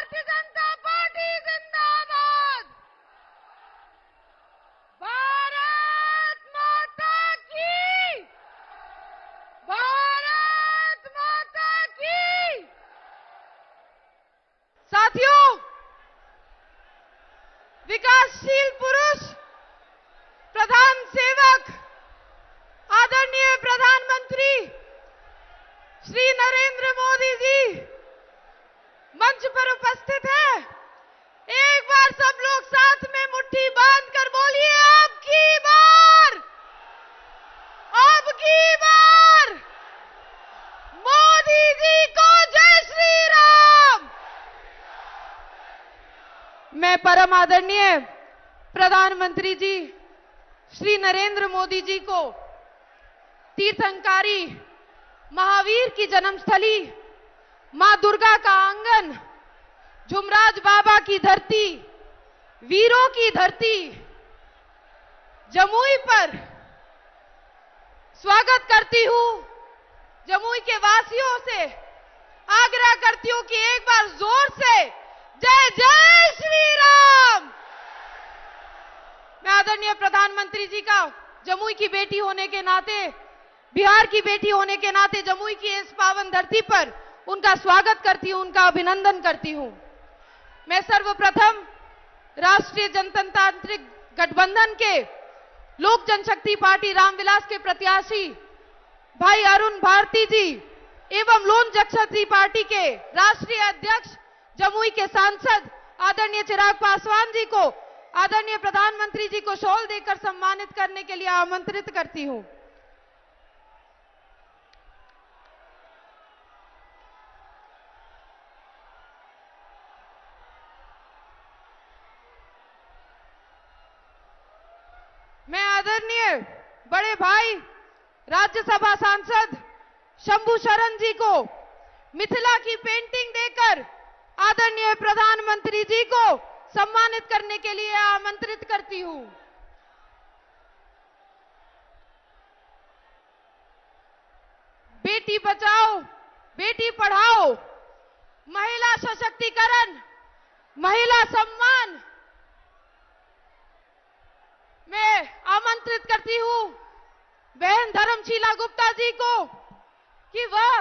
Bharatiya Janata party जिंदाबाद। भारत माता की, भारत माता की। साथियों, विकासशील पुरुष, प्रधान सेवक, आदरणीय प्रधानमंत्री श्री नरेंद्र मोदी जी मंच पर उपस्थित है। एक बार सब लोग साथ में मुट्ठी बांध कर बोलिए, अब की बार, अब की बार मोदी जी को जय श्री राम। मैं परम आदरणीय प्रधानमंत्री जी श्री नरेंद्र मोदी जी को तीर्थंकारी महावीर की जन्मस्थली, मां दुर्गा का आंगन, झुमराज बाबा की धरती, वीरों की धरती जमुई पर स्वागत करती हूं। जमुई के वासियों से आग्रह करती हूं कि एक बार जोर से जय जय श्री राम। मैं आदरणीय प्रधानमंत्री जी का जमुई की बेटी होने के नाते, बिहार की बेटी होने के नाते जमुई की इस पावन धरती पर उनका स्वागत करती हूं, उनका अभिनंदन करती हूं। मैं सर्वप्रथम राष्ट्रीय जनतांत्रिक गठबंधन के लोक जनशक्ति पार्टी रामविलास के प्रत्याशी भाई अरुण भारती जी एवं लोक जनशक्ति पार्टी के राष्ट्रीय अध्यक्ष, जमुई के सांसद आदरणीय चिराग पासवान जी को आदरणीय प्रधानमंत्री जी को शॉल देकर सम्मानित करने के लिए आमंत्रित करती हूं। मैं आदरणीय बड़े भाई राज्यसभा सांसद शंभू शरण जी को मिथिला की पेंटिंग देकर आदरणीय प्रधानमंत्री जी को सम्मानित करने के लिए आमंत्रित करती हूं। बेटी बचाओ, बेटी पढ़ाओ, महिला सशक्तिकरण, महिला सम्मान। मैं आमंत्रित करती हूं बहन धर्मशीला गुप्ता जी को कि वह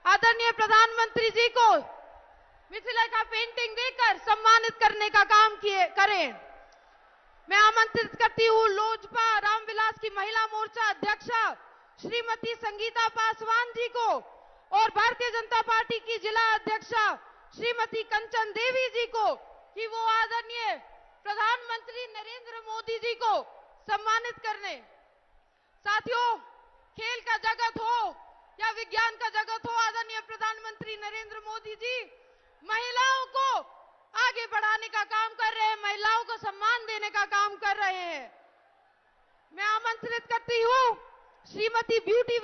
आदरणीय प्रधानमंत्री जी को मिथिला का पेंटिंग देकर सम्मानित करने का काम करें। मैं आमंत्रित करती हूं लोजपा रामविलास की महिला मोर्चा अध्यक्षा श्रीमती संगीता पासवान जी को और भारतीय जनता पार्टी की जिला अध्यक्षा श्रीमती कंचन देवी जी को कि वो आदरणीय प्रधानमंत्री नरेंद्र मोदी जी को सम्मानित करने। साथियों, खेल का जगत हो या विज्ञान का जगत हो, आदरणीय प्रधानमंत्री नरेंद्र मोदी जी महिलाओं को आगे बढ़ाने का काम कर रहे हैं, महिलाओं को सम्मान देने का काम कर रहे हैं। मैं आमंत्रित करती हूं श्रीमती ब्यूटी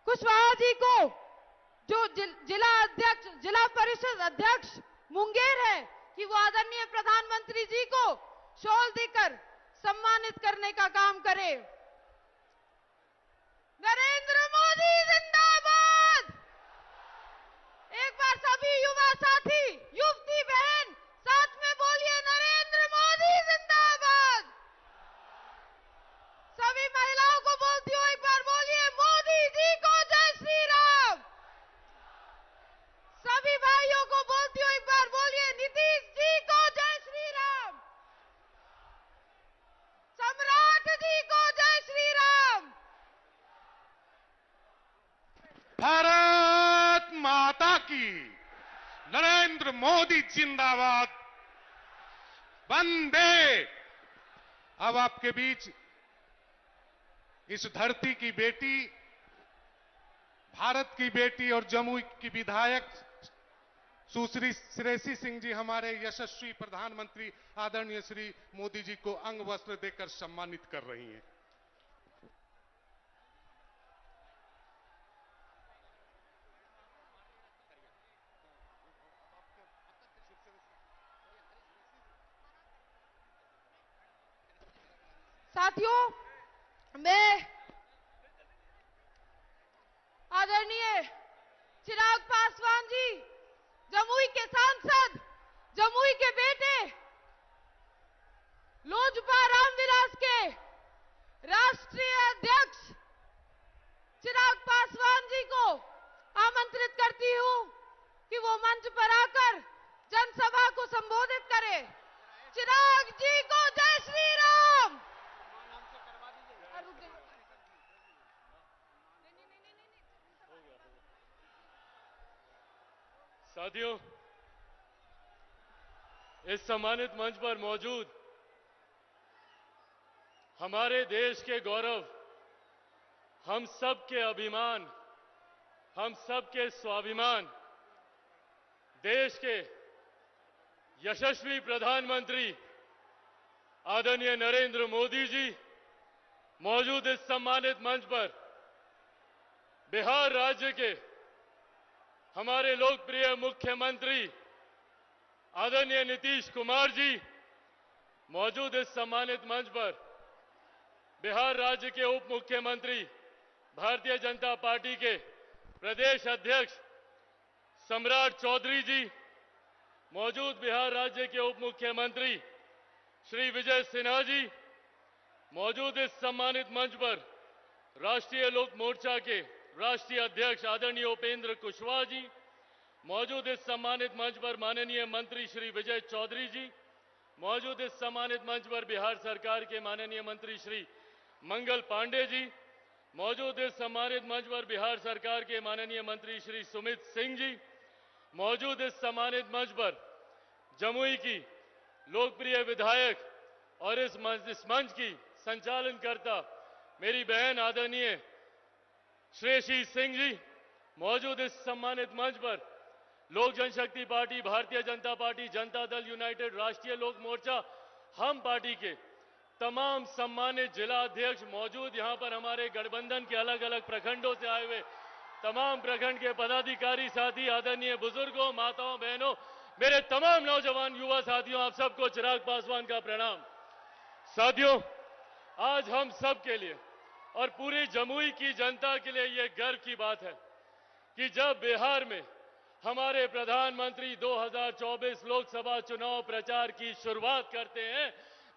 कुशवाहा जी को, जो जिला अध्यक्ष, जिला परिषद अध्यक्ष मुंगेर है, कि वो आदरणीय प्रधानमंत्री जी को शॉल देकर सम्मानित करने का काम करे। नरेंद्र मोदी जिंदाबाद। एक बार सभी युवा साथी, युवती बहन साथ में बोलिए, नरेंद्र मोदी जिंदाबाद। सभी महिलाओं को बोलती हूँ, एक बार बोलिए, मोदी जी को जय श्री राम। सभी भाइयों को बोलती हूँ, एक बार बोलिए, नीतीश जी को जय श्री राम, सम्राट जी को जय श्री राम। भारत माता की, नरेंद्र मोदी जिंदाबाद, वंदे। अब आपके बीच इस धरती की बेटी, भारत की बेटी और जमुई की विधायक सुश्री श्रेयसी सिंह जी हमारे यशस्वी प्रधानमंत्री आदरणीय श्री मोदी जी को अंग वस्त्र देकर सम्मानित कर रही हैं। साथियों, मैं आदरणीय चिराग पासवान जी जमुई के सांसद, जमुई के बेटे, लोजपा रामविलास के राष्ट्रीय अध्यक्ष चिराग पासवान जी को आमंत्रित करती हूं कि वो मंच पर आकर जनसभा को संबोधित करें। चिराग जी को जय श्री राम। साथियों, इस सम्मानित मंच पर मौजूद हमारे देश के गौरव, हम सब के अभिमान, हम सब के स्वाभिमान, देश के यशस्वी प्रधानमंत्री आदरणीय नरेंद्र मोदी जी मौजूद इस सम्मानित मंच पर बिहार राज्य के हमारे लोकप्रिय मुख्यमंत्री आदरणीय नीतीश कुमार जी मौजूद इस सम्मानित मंच पर बिहार राज्य के उप मुख्यमंत्री भारतीय जनता पार्टी के प्रदेश अध्यक्ष सम्राट चौधरी जी मौजूद बिहार राज्य के उप मुख्यमंत्री श्री विजय सिन्हा जी मौजूद इस सम्मानित मंच पर राष्ट्रीय लोक मोर्चा के राष्ट्रीय अध्यक्ष आदरणीय उपेंद्र कुशवाहा जी मौजूद इस सम्मानित मंच पर माननीय मंत्री श्री विजय चौधरी जी मौजूद इस सम्मानित मंच पर बिहार सरकार के माननीय मंत्री श्री मंगल पांडे जी मौजूद इस सम्मानित मंच पर बिहार सरकार के माननीय मंत्री श्री सुमित सिंह जी मौजूद इस सम्मानित मंच पर जमुई की लोकप्रिय विधायक और इस मंच की संचालनकर्ता मेरी बहन आदरणीय श्रेयसी सिंह जी मौजूद इस सम्मानित मंच पर लोक जनशक्ति party, Bharatiya Janata party, Janata Dal United, राष्ट्रीय लोक मोर्चा, हम पार्टी के तमाम सम्मानित जिला अध्यक्ष मौजूद, यहां पर हमारे गठबंधन के अलग अलग प्रखंडों से आए हुए तमाम प्रखंड के पदाधिकारी साथी, आदरणीय बुजुर्गों, माताओं, बहनों, मेरे तमाम नौजवान युवा साथियों, आप सबको चिराग पासवान का प्रणाम। साथियों, आज हम सब के लिए और पूरी जमुई की जनता के लिए यह गर्व की बात है कि जब बिहार में हमारे प्रधानमंत्री 2024 लोकसभा चुनाव प्रचार की शुरुआत करते हैं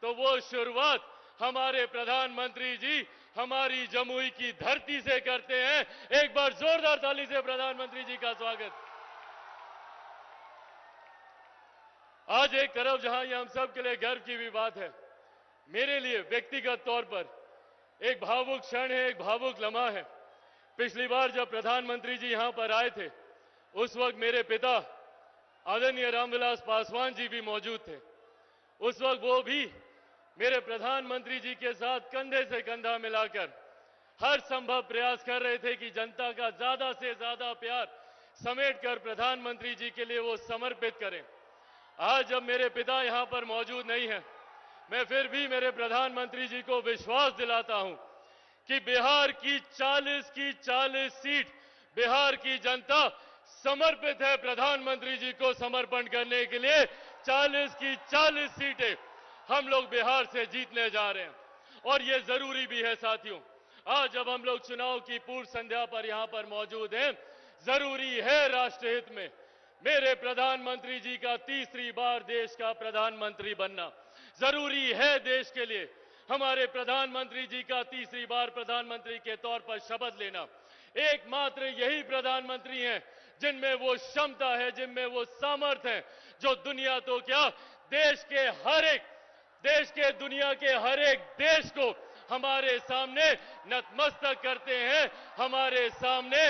तो वो शुरुआत हमारे प्रधानमंत्री जी हमारी जमुई की धरती से करते हैं। एक बार जोरदार ताली से प्रधानमंत्री जी का स्वागत। आज एक तरफ जहां ये हम सब के लिए गर्व की भी बात है, मेरे लिए व्यक्तिगत तौर पर एक भावुक क्षण है, एक भावुक लम्हा है। पिछली बार जब प्रधानमंत्री जी यहां पर आए थे उस वक्त मेरे पिता आदरणीय रामविलास पासवान जी भी मौजूद थे। उस वक्त वो भी मेरे प्रधानमंत्री जी के साथ कंधे से कंधा मिलाकर हर संभव प्रयास कर रहे थे कि जनता का ज्यादा से ज्यादा प्यार समेटकर प्रधानमंत्री जी के लिए वो समर्पित करें। आज जब मेरे पिता यहां पर मौजूद नहीं है, मैं फिर भी मेरे प्रधानमंत्री जी को विश्वास दिलाता हूं कि बिहार की 40 सीट बिहार की जनता समर्पित है प्रधानमंत्री जी को समर्पण करने के लिए। 40 सीटें हम लोग बिहार से जीतने जा रहे हैं और ये जरूरी भी है। साथियों, आज जब हम लोग चुनाव की पूर्व संध्या पर यहां पर मौजूद हैं, जरूरी है राष्ट्रहित में मेरे प्रधानमंत्री जी का तीसरी बार देश का प्रधानमंत्री बनना। जरूरी है देश के लिए हमारे प्रधानमंत्री जी का तीसरी बार प्रधानमंत्री के तौर पर शपथ लेना। एकमात्र यही प्रधानमंत्री हैं जिनमें वो क्षमता है, जिनमें वो सामर्थ्य है, जो दुनिया तो क्या देश के दुनिया के हर एक देश को हमारे सामने नतमस्तक करते हैं, हमारे सामने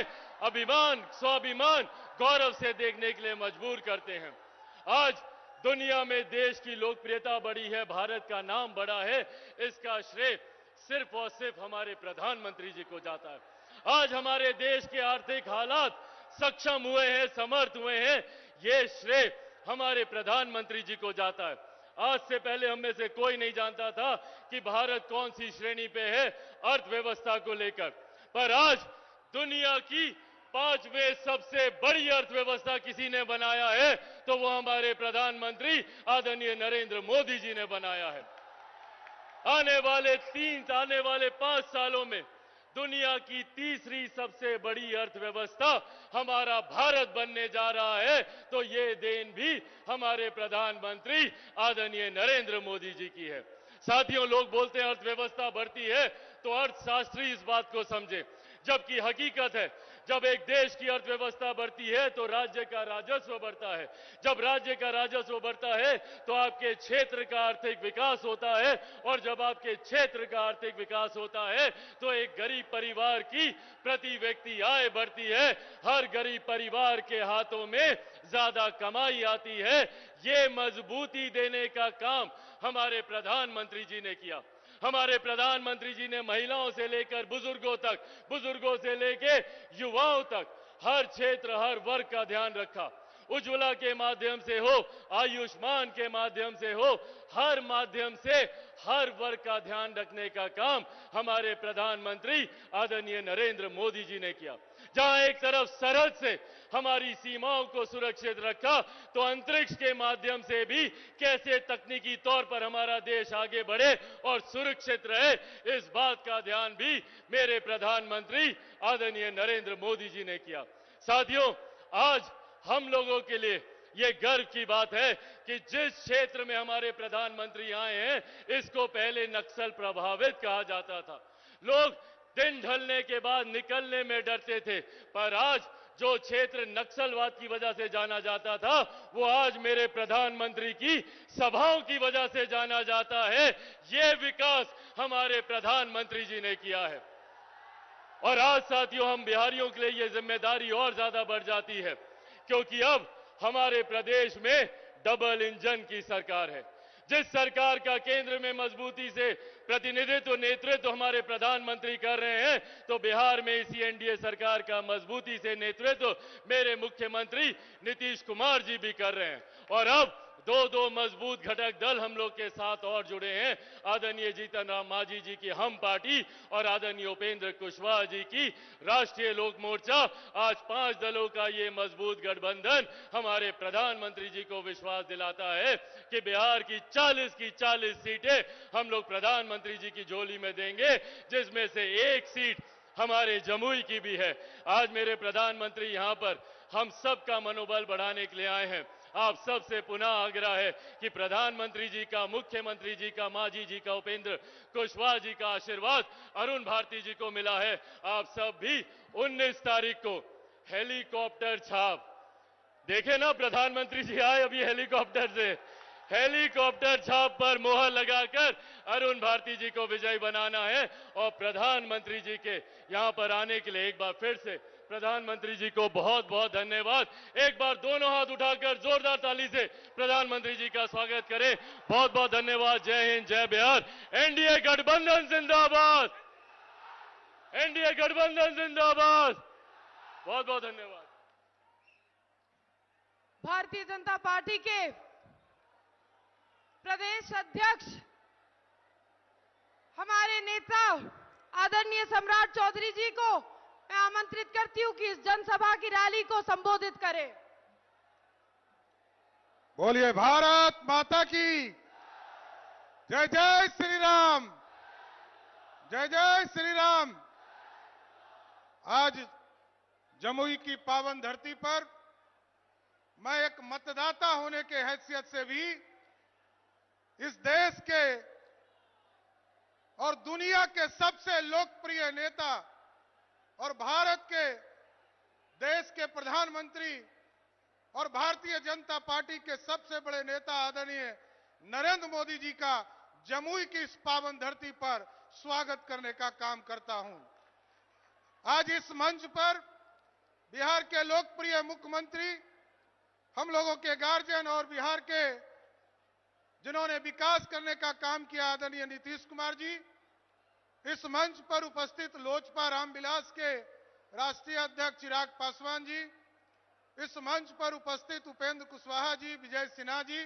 अभिमान, स्वाभिमान, गौरव से देखने के लिए मजबूर करते हैं। आज दुनिया में देश की लोकप्रियता बढ़ी है, भारत का नाम बढ़ा है, इसका श्रेय सिर्फ और सिर्फ हमारे प्रधानमंत्री जी को जाता है। आज हमारे देश के आर्थिक हालात सक्षम हुए हैं, समर्थ हुए हैं, ये श्रेय हमारे प्रधानमंत्री जी को जाता है। आज से पहले हम में से कोई नहीं जानता था कि भारत कौन सी श्रेणी पे है अर्थव्यवस्था को लेकर, पर आज दुनिया की 5वें सबसे बड़ी अर्थव्यवस्था किसी ने बनाया है तो वो हमारे प्रधानमंत्री आदरणीय नरेंद्र मोदी जी ने बनाया है। आने वाले 5 सालों में दुनिया की तीसरी सबसे बड़ी अर्थव्यवस्था हमारा भारत बनने जा रहा है, तो ये देन भी हमारे प्रधानमंत्री आदरणीय नरेंद्र मोदी जी की है। साथियों, लोग बोलते हैं अर्थव्यवस्था बढ़ती है, तो अर्थशास्त्री इस बात को समझे, जबकि हकीकत है जब एक देश की अर्थव्यवस्था बढ़ती है तो राज्य का राजस्व बढ़ता है। जब राज्य का राजस्व बढ़ता है तो आपके क्षेत्र का आर्थिक विकास होता है, और जब आपके क्षेत्र का आर्थिक विकास होता है तो एक गरीब परिवार की प्रति व्यक्ति आय बढ़ती है। हर गरीब परिवार के हाथों में ज्यादा कमाई आती है। ये मजबूती देने का काम हमारे प्रधानमंत्री जी ने किया। हमारे प्रधानमंत्री जी ने महिलाओं से लेकर बुजुर्गों तक, बुजुर्गों से लेकर युवाओं तक, हर क्षेत्र हर वर्ग का ध्यान रखा। उज्ज्वला के माध्यम से हो, आयुष्मान के माध्यम से हो, हर माध्यम से हर वर्ग का ध्यान रखने का काम हमारे प्रधानमंत्री आदरणीय नरेंद्र मोदी जी ने किया। जहां एक तरफ सरहद से हमारी सीमाओं को सुरक्षित रखा, तो अंतरिक्ष के माध्यम से भी कैसे तकनीकी तौर पर हमारा देश आगे बढ़े और सुरक्षित रहे, इस बात का ध्यान भी मेरे प्रधानमंत्री आदरणीय नरेंद्र मोदी जी ने किया। साथियों, आज हम लोगों के लिए ये गर्व की बात है कि जिस क्षेत्र में हमारे प्रधानमंत्री आए हैं, इसको पहले नक्सल प्रभावित कहा जाता था। लोग दिन ढलने के बाद निकलने में डरते थे, पर आज जो क्षेत्र नक्सलवाद की वजह से जाना जाता था, वो आज मेरे प्रधानमंत्री की सभाओं की वजह से जाना जाता है। ये विकास हमारे प्रधानमंत्री जी ने किया है। और आज साथियों, हम बिहारियों के लिए ये जिम्मेदारी और ज्यादा बढ़ जाती है, क्योंकि अब हमारे प्रदेश में डबल इंजन की सरकार है। जिस सरकार का केंद्र में मजबूती से प्रतिनिधित्व नेतृत्व हमारे प्रधानमंत्री कर रहे हैं, तो बिहार में इसी एनडीए सरकार का मजबूती से नेतृत्व मेरे मुख्यमंत्री नीतीश कुमार जी भी कर रहे हैं। और अब दो मजबूत घटक दल हम लोग के साथ और जुड़े हैं। आदरणीय जीतन राम मांझी जी की हम पार्टी और आदरणीय उपेंद्र कुशवाहा जी की राष्ट्रीय लोक मोर्चा। आज 5 दलों का ये मजबूत गठबंधन हमारे प्रधानमंत्री जी को विश्वास दिलाता है कि बिहार की 40 सीटें हम लोग प्रधानमंत्री जी की झोली में देंगे, जिसमें से 1 सीट हमारे जमुई की भी है। आज मेरे प्रधानमंत्री यहां पर हम सबका मनोबल बढ़ाने के लिए आए हैं। आप सबसे पुनः आग्रह है कि प्रधानमंत्री जी का, मुख्यमंत्री जी का, मांझी जी का, उपेंद्र कुशवाहा जी का आशीर्वाद अरुण भारती जी को मिला है। आप सब भी 19 तारीख को हेलीकॉप्टर छाप देखे ना, प्रधानमंत्री जी आए अभी हेलीकॉप्टर से, हेलीकॉप्टर छाप पर मोहर लगाकर अरुण भारती जी को विजयी बनाना है। और प्रधानमंत्री जी के यहां पर आने के लिए एक बार फिर से प्रधानमंत्री जी को बहुत बहुत धन्यवाद। एक बार दोनों हाथ उठाकर जोरदार ताली से प्रधानमंत्री जी का स्वागत करें। बहुत बहुत धन्यवाद। जय हिंद, जय बिहार। एनडीए गठबंधन जिंदाबाद, एनडीए गठबंधन जिंदाबाद। बहुत बहुत धन्यवाद। भारतीय जनता पार्टी के प्रदेश अध्यक्ष हमारे नेता आदरणीय सम्राट चौधरी जी को मैं आमंत्रित करती हूं कि इस जनसभा की रैली को संबोधित करें। बोलिए भारत माता की जय। जय श्री राम, जय जय श्री राम। आज जमुई की पावन धरती पर मैं एक मतदाता होने के हैसियत से भी इस देश के और दुनिया के सबसे लोकप्रिय नेता और भारत के देश के प्रधानमंत्री और भारतीय जनता पार्टी के सबसे बड़े नेता आदरणीय नरेंद्र मोदी जी का जमुई की इस पावन धरती पर स्वागत करने का काम करता हूं। आज इस मंच पर बिहार के लोकप्रिय मुख्यमंत्री, हम लोगों के गार्जियन और बिहार के जिन्होंने विकास करने का काम किया, आदरणीय नीतीश कुमार जी, इस मंच पर उपस्थित लोजपा रामविलास के राष्ट्रीय अध्यक्ष चिराग पासवान जी, इस मंच पर उपस्थित उपेंद्र कुशवाहा जी, विजय सिन्हा जी,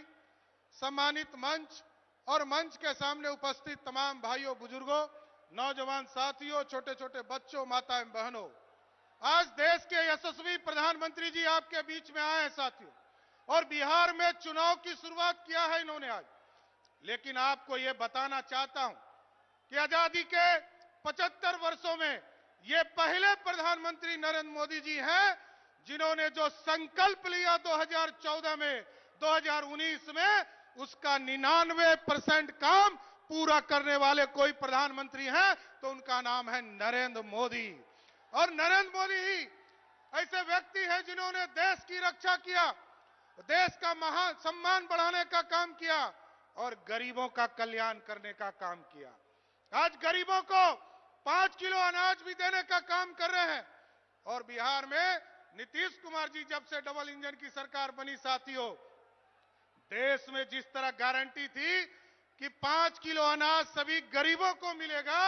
सम्मानित मंच और मंच के सामने उपस्थित तमाम भाइयों, बुजुर्गों, नौजवान साथियों, छोटे छोटे बच्चों, माताएं, बहनों, आज देश के यशस्वी प्रधानमंत्री जी आपके बीच में आए हैं साथियों, और बिहार में चुनाव की शुरुआत किया है इन्होंने आज। लेकिन आपको यह बताना चाहता हूं कि आजादी के 75 वर्षों में ये पहले प्रधानमंत्री नरेंद्र मोदी जी हैं जिन्होंने जो संकल्प लिया 2014 में, 2019 में, उसका 99% काम पूरा करने वाले कोई प्रधानमंत्री हैं तो उनका नाम है नरेंद्र मोदी। और नरेंद्र मोदी ही ऐसे व्यक्ति हैं जिन्होंने देश की रक्षा किया, देश का महान सम्मान बढ़ाने का काम किया और गरीबों का कल्याण करने का काम किया। आज गरीबों को 5 किलो अनाज भी देने का काम कर रहे हैं। और बिहार में नीतीश कुमार जी जब से डबल इंजन की सरकार बनी साथियों, देश में जिस तरह गारंटी थी कि 5 किलो अनाज सभी गरीबों को मिलेगा,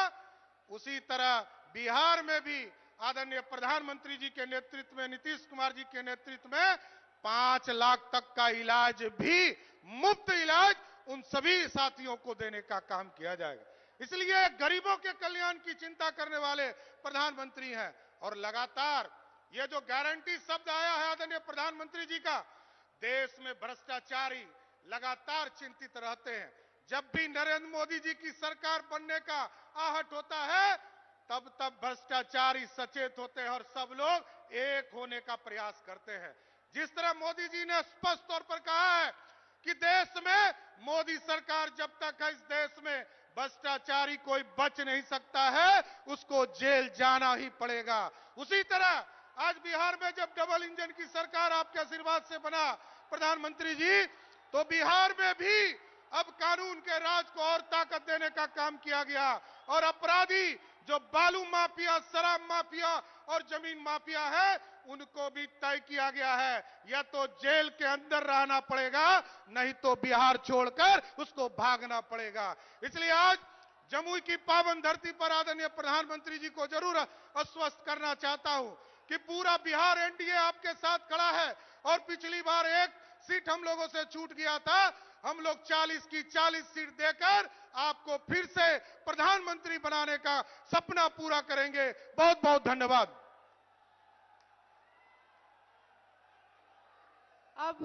उसी तरह बिहार में भी आदरणीय प्रधानमंत्री जी के नेतृत्व में, नीतीश कुमार जी के नेतृत्व में 5 लाख तक का इलाज भी, मुफ्त इलाज उन सभी साथियों को देने का काम किया जाएगा। इसलिए गरीबों के कल्याण की चिंता करने वाले प्रधानमंत्री हैं। और लगातार ये जो गारंटी शब्द आया है आदरणीय प्रधानमंत्री जी का, देश में भ्रष्टाचारी लगातार चिंतित रहते हैं। जब भी नरेंद्र मोदी जी की सरकार बनने का आहट होता है, तब तब भ्रष्टाचारी सचेत होते हैं और सब लोग एक होने का प्रयास करते हैं। जिस तरह मोदी जी ने स्पष्ट तौर पर कहा है कि देश में मोदी सरकार जब तक है, इस देश में भ्रष्टाचारी कोई बच नहीं सकता है, उसको जेल जाना ही पड़ेगा। उसी तरह आज बिहार में जब डबल इंजन की सरकार आपके आशीर्वाद से बना प्रधानमंत्री जी, तो बिहार में भी अब कानून के राज को और ताकत देने का काम किया गया और अपराधी जो बालू माफिया, शराब माफिया और जमीन माफिया है, उनको भी तय किया गया है, या तो जेल के अंदर रहना पड़ेगा, नहीं तो बिहार छोड़कर उसको भागना पड़ेगा। इसलिए आज जमुई की पावन धरती पर आदरणीय प्रधानमंत्री जी को जरूर आश्वस्त करना चाहता हूं कि पूरा बिहार एनडीए आपके साथ खड़ा है। और पिछली बार एक सीट हम लोगों से छूट गया था, हम लोग 40 की 40 सीट देकर आपको फिर से प्रधानमंत्री बनाने का सपना पूरा करेंगे। बहुत बहुत धन्यवाद। अब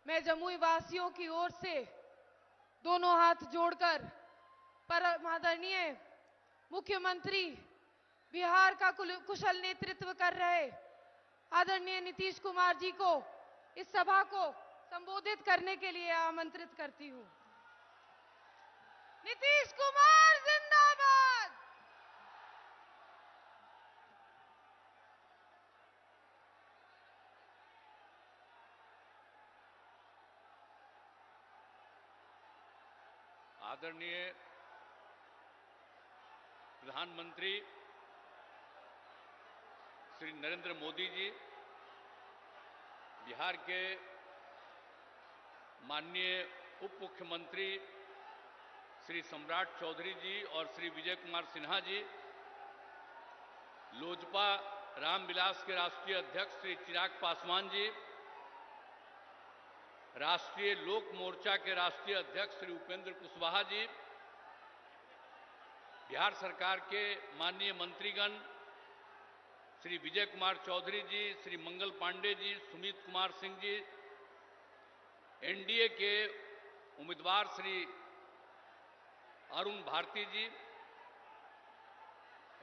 मैं जमुई वासियों की ओर से दोनों हाथ जोड़कर परम आदरणीय मुख्यमंत्री, बिहार का कुशल नेतृत्व कर रहे आदरणीय नीतीश कुमार जी को इस सभा को संबोधित करने के लिए आमंत्रित करती हूं। नीतीश कुमार जिंदाबाद। आदरणीय प्रधानमंत्री श्री नरेंद्र मोदी जी, बिहार के माननीय उप मुख्यमंत्री श्री सम्राट चौधरी जी और श्री विजय कुमार सिन्हा जी, लोजपा रामविलास के राष्ट्रीय अध्यक्ष श्री चिराग पासवान जी, राष्ट्रीय लोक मोर्चा के राष्ट्रीय अध्यक्ष श्री उपेंद्र कुशवाहा जी, बिहार सरकार के माननीय मंत्रीगण श्री विजय कुमार चौधरी जी, श्री मंगल पांडे जी, सुमित कुमार सिंह जी, एनडीए के उम्मीदवार श्री अरुण भारती जी,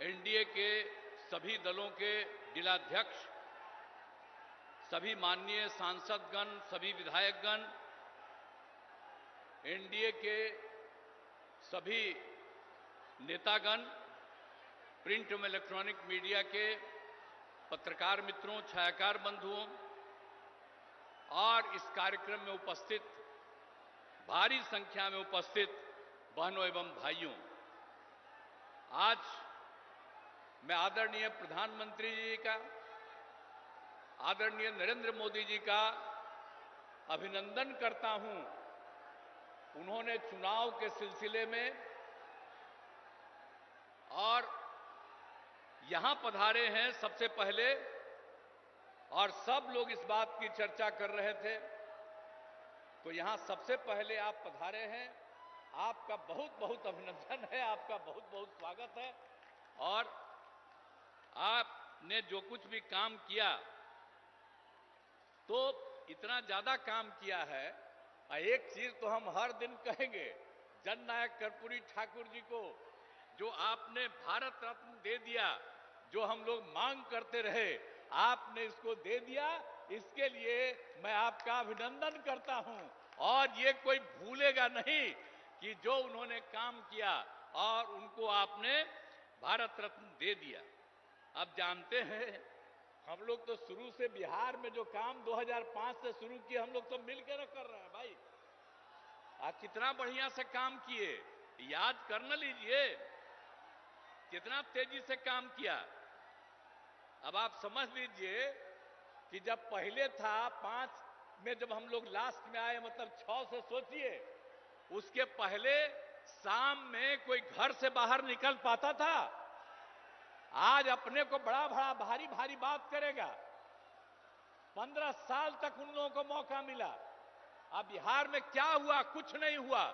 एनडीए के सभी दलों के जिलाध्यक्ष, सभी माननीय सांसदगण, सभी विधायकगण, एनडीए के सभी नेतागण, प्रिंट एवं इलेक्ट्रॉनिक मीडिया के पत्रकार मित्रों, छायाकार बंधुओं और इस कार्यक्रम में उपस्थित भारी संख्या में उपस्थित बहनों एवं भाइयों, आज मैं आदरणीय प्रधानमंत्री जी का, आदरणीय नरेंद्र मोदी जी का अभिनंदन करता हूं। उन्होंने चुनाव के सिलसिले में और यहां पधारे हैं सबसे पहले, और सब लोग इस बात की चर्चा कर रहे थे, तो यहां सबसे पहले आप पधारे हैं। आपका बहुत बहुत अभिनंदन है, आपका बहुत बहुत स्वागत है। और आपने जो कुछ भी काम किया, तो इतना ज्यादा काम किया है। एक चीज तो हम हर दिन कहेंगे, जननायक कर्पूरी ठाकुर जी को जो आपने भारत रत्न दे दिया, जो हम लोग मांग करते रहे, आपने इसको दे दिया। इसके लिए मैं आपका अभिनंदन करता हूं और ये कोई भूलेगा नहीं कि जो उन्होंने काम किया और उनको आपने भारत रत्न दे दिया। अब जानते हैं हम लोग तो शुरू से बिहार में जो काम 2005 से शुरू किए, हम लोग तो मिलकर कर रहे हैं भाई। कितना बढ़िया से काम किए, याद कर न लीजिए कितना तेजी से काम किया। अब आप समझ लीजिए कि जब पहले था 5 में, जब हम लोग लास्ट में आए, मतलब 6 से सोचिए, उसके पहले शाम में कोई घर से बाहर निकल पाता था? आज अपने को बड़ा बड़ा भारी भारी बात करेगा। 15 साल तक उन लोगों को मौका मिला। अब बिहार में क्या हुआ? कुछ नहीं हुआ।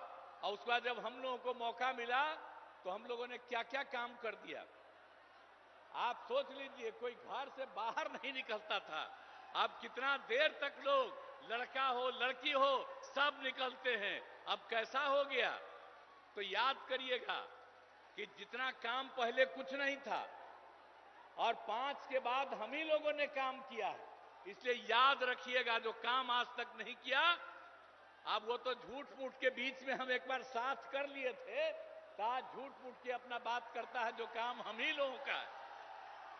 और उसके बाद जब हम लोगों को मौका मिला तो हम लोगों ने क्या क्या काम कर दिया। आप सोच लीजिए, कोई घर से बाहर नहीं निकलता था। अब कितना देर तक लोग, लड़का हो लड़की हो, सब निकलते हैं। अब कैसा हो गया? तो याद करिएगा कि जितना काम पहले कुछ नहीं था और 5 के बाद हम ही लोगों ने काम किया है। इसलिए याद रखिएगा, जो काम आज तक नहीं किया, अब वो तो झूठ मूठ के बीच में हम एक बार साथ कर लिए थे, तो आज झूठ मूठ के अपना बात करता है। जो काम हम ही लोगों का है,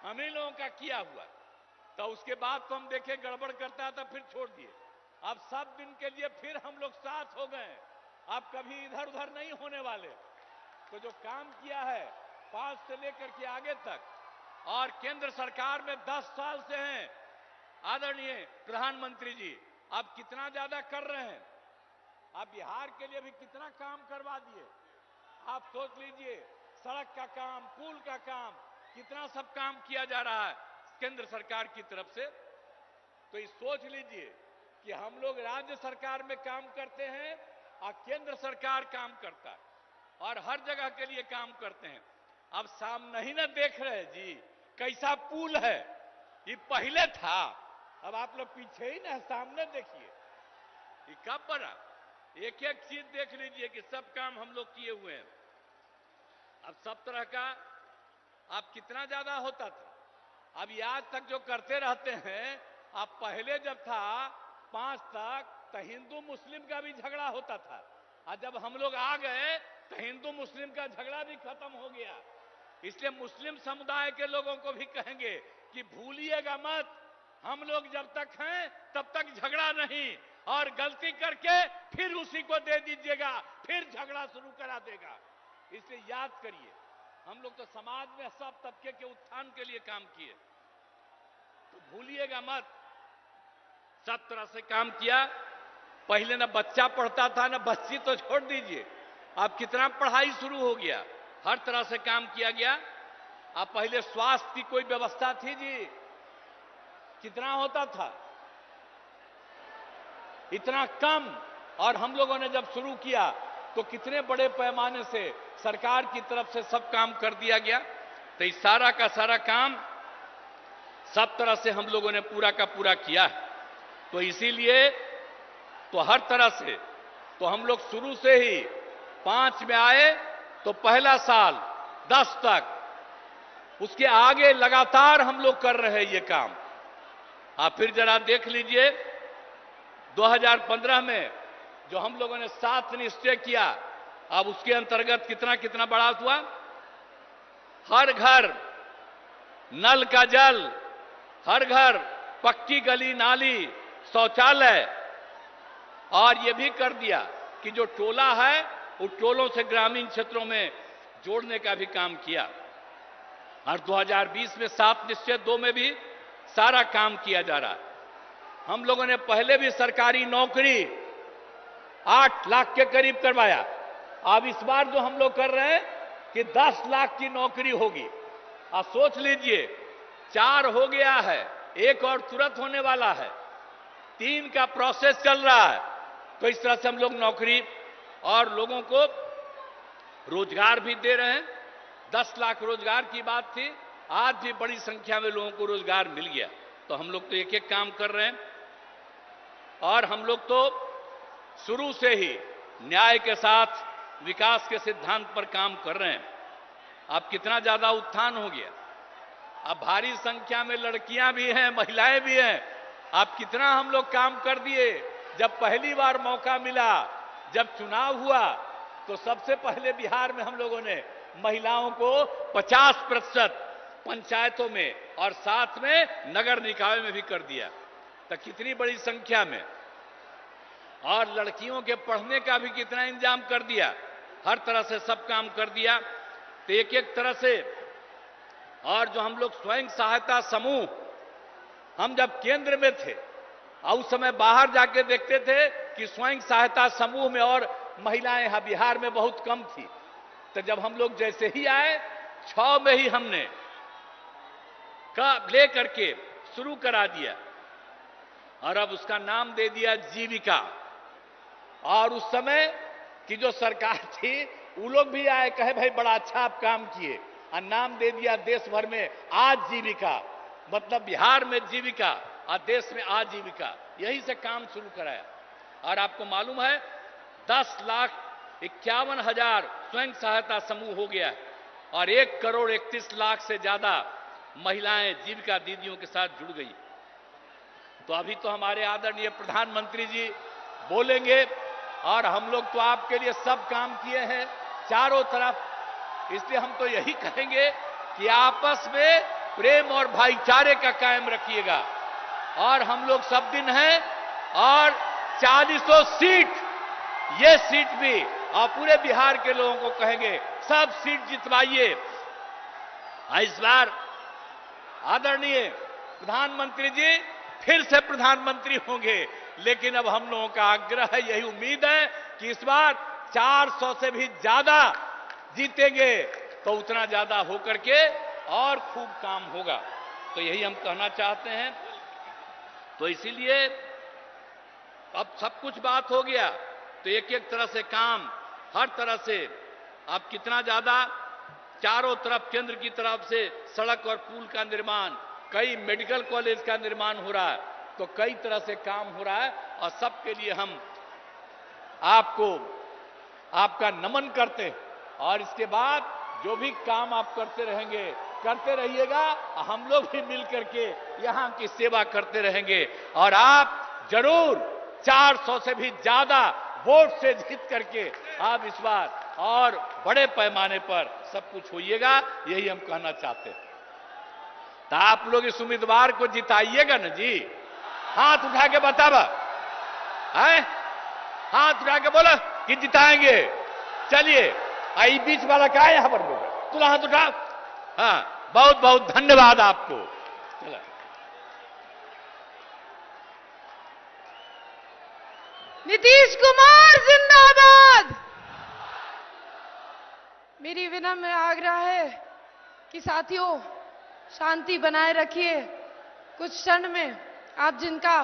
हम ही लोगों का किया हुआ, तो उसके बाद तो हम देखे गड़बड़ करता था, फिर छोड़ दिए। अब सब दिन के लिए फिर हम लोग साथ हो गए। अब कभी इधर उधर नहीं होने वाले। तो जो काम किया है 5 से लेकर के आगे तक, और केंद्र सरकार में 10 साल से हैं आदरणीय प्रधानमंत्री जी, अब कितना ज्यादा कर रहे हैं। अब बिहार के लिए भी कितना काम करवा दिए। आप सोच लीजिए, सड़क का काम, पुल का काम, कितना सब काम किया जा रहा है केंद्र सरकार की तरफ से। तो ये सोच लीजिए कि हम लोग राज्य सरकार में काम करते हैं और केंद्र सरकार काम करता है, और हर जगह के लिए काम करते हैं। अब सामने ही ना देख रहे जी कैसा पुल है, ये पहले था। अब आप लोग पीछे ही ना, सामने देखिए ये कब बना। एक एक चीज देख लीजिए कि सब काम हम लोग किए हुए हैं। अब सब तरह का अब कितना ज्यादा होता था। अब आज तक जो करते रहते हैं, अब पहले जब था 5 तक, तो हिंदू मुस्लिम का भी झगड़ा होता था, और जब हम लोग आ गए तो हिंदू मुस्लिम का झगड़ा भी खत्म हो गया। इसलिए मुस्लिम समुदाय के लोगों को भी कहेंगे कि भूलिएगा मत, हम लोग जब तक हैं तब तक झगड़ा नहीं, और गलती करके फिर उसी को दे दीजिएगा, फिर झगड़ा शुरू करा देगा। इसलिए याद करिए, हम लोग तो समाज में सब तबके के उत्थान के लिए काम किए, तो भूलिएगा मत। सब तरह से काम किया। पहले ना बच्चा पढ़ता था, ना बच्ची तो छोड़ दीजिए, अब कितना पढ़ाई शुरू हो गया, हर तरह से काम किया गया। अब पहले स्वास्थ्य की कोई व्यवस्था थी जी? कितना होता था? इतना कम। और हम लोगों ने जब शुरू किया तो कितने बड़े पैमाने से सरकार की तरफ से सब काम कर दिया गया। तो इस सारा का सारा काम सब तरह से हम लोगों ने पूरा का पूरा किया है। तो इसीलिए तो हर तरह से तो हम लोग शुरू से ही 5 में आए तो पहला साल 10 तक, उसके आगे लगातार हम लोग कर रहे हैं ये काम। आप फिर जरा देख लीजिए 2015 में जो हम लोगों ने 7 निश्चय किया, अब उसके अंतर्गत कितना कितना बढ़ा हुआ। हर घर नल का जल, हर घर पक्की गली नाली शौचालय, और यह भी कर दिया कि जो टोला है उन टोलों से ग्रामीण क्षेत्रों में जोड़ने का भी काम किया। और 2020 में 7 निश्चय 2 में भी सारा काम किया जा रहा है। हम लोगों ने पहले भी सरकारी नौकरी 8 लाख के करीब करवाया। अब इस बार जो हम लोग कर रहे हैं कि 10 लाख की नौकरी होगी। आप सोच लीजिए, 4 हो गया है, 1 और तुरंत होने वाला है, 3 का प्रोसेस चल रहा है। तो इस तरह से हम लोग नौकरी और लोगों को रोजगार भी दे रहे हैं। 10 लाख रोजगार की बात थी, आज भी बड़ी संख्या में लोगों को रोजगार मिल गया। तो हम लोग तो एक एक काम कर रहे हैं, और हम लोग तो शुरू से ही न्याय के साथ विकास के सिद्धांत पर काम कर रहे हैं। अब कितना ज्यादा उत्थान हो गया। अब भारी संख्या में लड़कियां भी हैं, महिलाएं भी हैं। अब कितना हम लोग काम कर दिए। जब पहली बार मौका मिला, जब चुनाव हुआ, तो सबसे पहले बिहार में हम लोगों ने महिलाओं को 50% पंचायतों में और साथ में नगर निकाय में भी कर दिया। तो कितनी बड़ी संख्या में। और लड़कियों के पढ़ने का भी कितना इंतजाम कर दिया, हर तरह से सब काम कर दिया। तो एक एक तरह से। और जो हम लोग स्वयं सहायता समूह, हम जब केंद्र में थे और उस समय बाहर जाके देखते थे कि स्वयं सहायता समूह में और महिलाएं यहां बिहार में बहुत कम थी। तो जब हम लोग जैसे ही आए, 6 में ही हमने ले करके शुरू करा दिया और अब उसका नाम दे दिया जीविका। और उस समय की जो सरकार थी, वो लोग भी आए, कहे भाई बड़ा अच्छा आप काम किए, और नाम दे दिया देश भर में आजीविका। मतलब बिहार में जीविका और देश में आजीविका, यही से काम शुरू कराया। और आपको मालूम है 10,51,000 स्वयं सहायता समूह हो गया और 1,31,00,000 से ज्यादा महिलाएं जीविका दीदियों के साथ जुड़ गई। तो अभी तो हमारे आदरणीय प्रधानमंत्री जी बोलेंगे, और हम लोग तो आपके लिए सब काम किए हैं चारों तरफ। इसलिए हम तो यही कहेंगे कि आपस में प्रेम और भाईचारे का कायम रखिएगा। और हम लोग सब दिन हैं, और 40 सीट, ये सीट भी, और पूरे बिहार के लोगों को कहेंगे सब सीट जितवाइए। इस बार आदरणीय प्रधानमंत्री जी फिर से प्रधानमंत्री होंगे, लेकिन अब हम लोगों का आग्रह है, यही उम्मीद है कि इस बार 400 से भी ज्यादा जीतेंगे, तो उतना ज्यादा होकर के और खूब काम होगा। तो यही हम कहना चाहते हैं। तो इसीलिए अब सब कुछ बात हो गया, तो एक एक तरह से काम, हर तरह से अब कितना ज्यादा चारों तरफ केंद्र की तरफ से सड़क और पुल का निर्माण, कई मेडिकल कॉलेज का निर्माण हो रहा है, तो कई तरह से काम हो रहा है। और सबके लिए हम आपको, आपका नमन करते हैं। और इसके बाद जो भी काम आप करते रहेंगे, करते रहिएगा, हम लोग भी मिल करके यहां की सेवा करते रहेंगे। और आप जरूर 400 से भी ज्यादा वोट से जीत करके आप इस बार और बड़े पैमाने पर सब कुछ होइएगा, यही हम कहना चाहते हैं। तो आप लोग इस उम्मीदवार को जिताइएगा ना जी। हाथ उठा के बतावा है, हाथ उठा के बोला कि जिताएंगे। चलिए, आई बीच वाला क्या है यहां पर, तुला हाथ उठा। हाँ, बहुत बहुत धन्यवाद आपको। चला। नीतीश कुमार जिंदाबाद। मेरी विनम्र आग्रह है कि साथियों शांति बनाए रखिए। कुछ क्षण में आप जिनका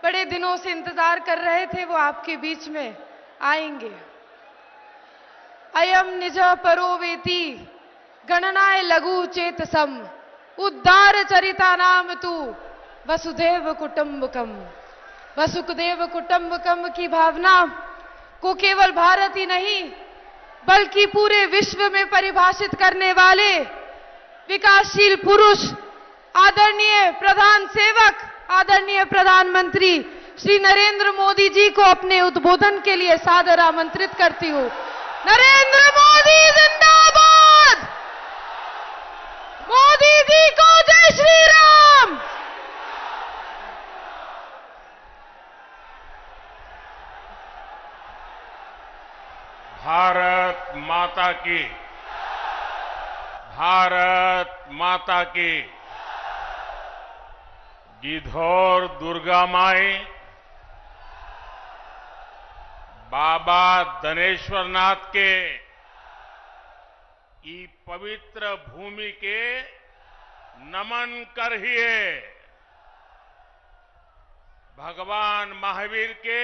बड़े दिनों से इंतजार कर रहे थे, वो आपके बीच में आएंगे। अयम निज परो वेति गणनाय लघु चेतसम उद्धार चरिता नाम तू वसुधैव कुटुंबकम। वसुदेव कुटुंबकम की भावना को केवल भारत ही नहीं बल्कि पूरे विश्व में परिभाषित करने वाले विकासशील पुरुष, आदरणीय प्रधान सेवक, आदरणीय प्रधानमंत्री श्री नरेंद्र मोदी जी को अपने उद्बोधन के लिए सादर आमंत्रित करती हूं। नरेंद्र मोदी जिंदाबाद। मोदी जी को जय श्री राम। भारत माता की, भारत माता की। गिद्धौर दुर्गा माई, बाबा दनेश्वर नाथ के ई पवित्र भूमि के नमन करिए। भगवान महावीर के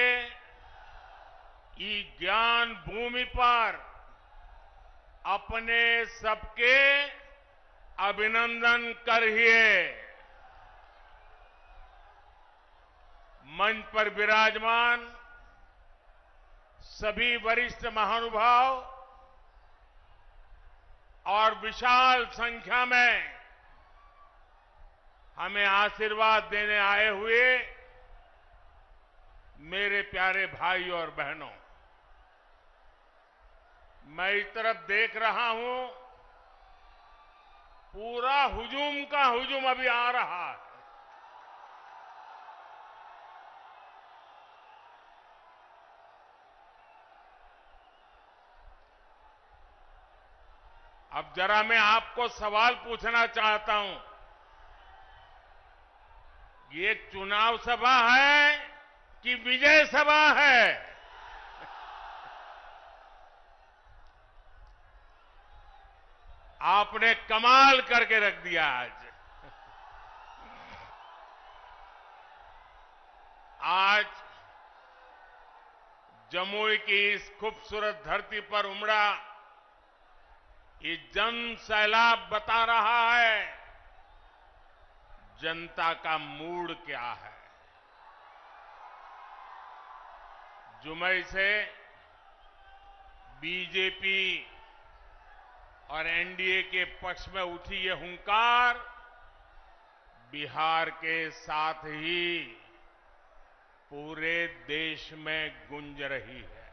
ई ज्ञान भूमि पर अपने सबके अभिनंदन करिए। मंच पर विराजमान सभी वरिष्ठ महानुभाव और विशाल संख्या में हमें आशीर्वाद देने आए हुए मेरे प्यारे भाई और बहनों, मैं इस तरफ देख रहा हूं, पूरा हुजूम का हुजूम अभी आ रहा है। अब जरा मैं आपको सवाल पूछना चाहता हूं, ये चुनाव सभा है कि विजय सभा है? आपने कमाल करके रख दिया आज जमुई की इस खूबसूरत धरती पर उमड़ा ये जन सैलाब बता रहा है जनता का मूड क्या है। जुमई से बीजेपी और एनडीए के पक्ष में उठी ये हुंकार बिहार के साथ ही पूरे देश में गूंज रही है।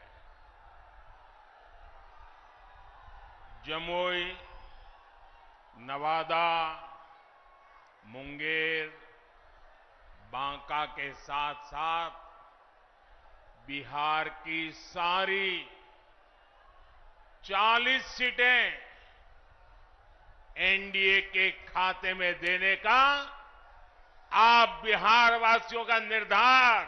जमुई, नवादा, मुंगेर, बांका के साथ साथ बिहार की सारी 40 सीटें एनडीए के खाते में देने का आप बिहार वासियों का निर्धार,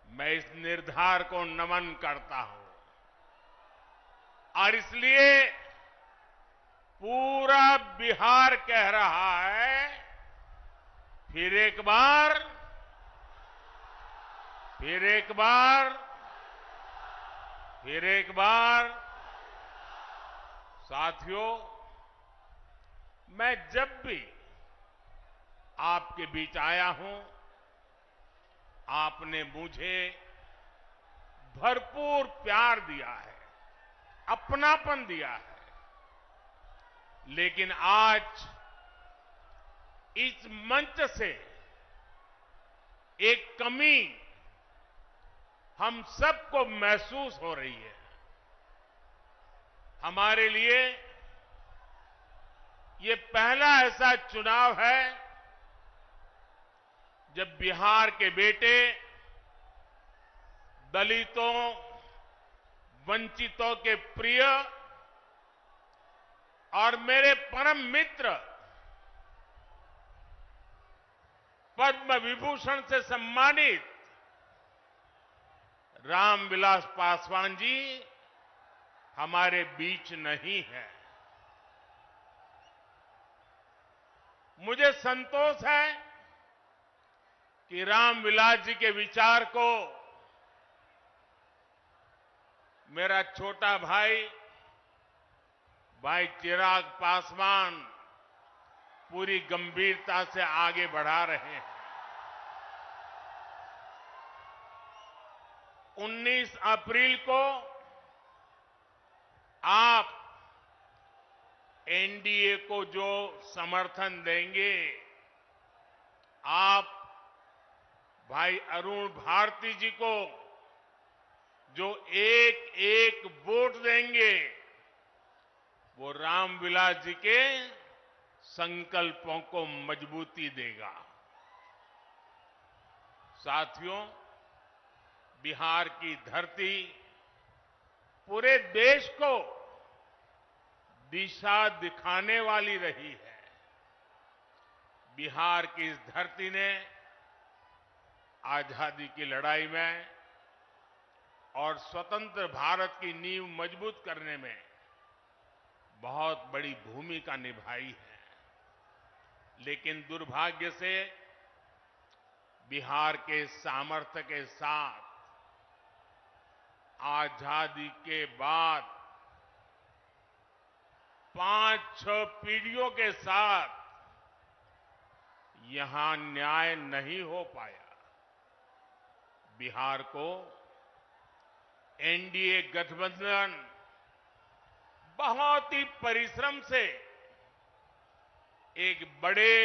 मैं इस निर्धार को नमन करता हूं और इसलिए पूरा बिहार कह रहा है, फिर एक बार, फिर एक बार, फिर एक बार। साथियों, मैं जब भी आपके बीच आया हूं, आपने मुझे भरपूर प्यार दिया है, अपनापन दिया है, लेकिन आज इस मंच से एक कमी हम सबको महसूस हो रही है। हमारे लिए ये पहला ऐसा चुनाव है जब बिहार के बेटे दलितों, वंचितों के प्रिय और मेरे परम मित्र पद्म विभूषण से सम्मानित रामविलास पासवान जी हमारे बीच नहीं है। मुझे संतोष है कि रामविलास जी के विचार को मेरा छोटा भाई चिराग पासवान पूरी गंभीरता से आगे बढ़ा रहे हैं। 19 अप्रैल को आप एनडीए को जो समर्थन देंगे, आप भाई अरुण भारती जी को जो एक एक वोट देंगे, वो रामविलास जी के संकल्पों को मजबूती देगा। साथियों, बिहार की धरती पूरे देश को दिशा दिखाने वाली रही है। बिहार की इस धरती ने आजादी की लड़ाई में और स्वतंत्र भारत की नींव मजबूत करने में बहुत बड़ी भूमिका निभाई है। लेकिन दुर्भाग्य से बिहार के सामर्थ्य के साथ आजादी के बाद 5-6 पीढ़ियों के साथ यहां न्याय नहीं हो पाया। बिहार को एनडीए गठबंधन बहुत ही परिश्रम से एक बड़े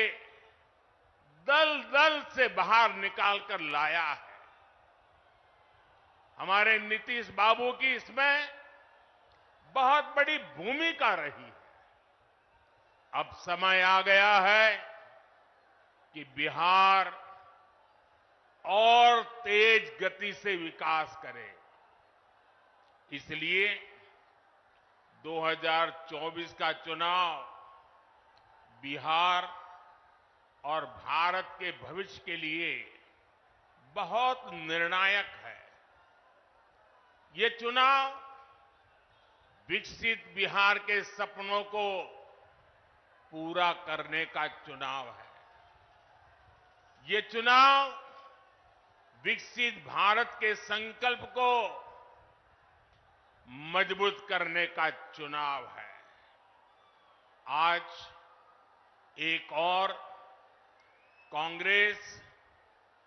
दल से बाहर निकालकर लाया है। हमारे नीतीश बाबू की इसमें बहुत बड़ी भूमिका रही है। अब समय आ गया है कि बिहार और तेज गति से विकास करे। इसलिए 2024 का चुनाव बिहार और भारत के भविष्य के लिए बहुत निर्णायक है। ये चुनाव विकसित बिहार के सपनों को पूरा करने का चुनाव है। ये चुनाव विकसित भारत के संकल्प को मजबूत करने का चुनाव है। आज एक और कांग्रेस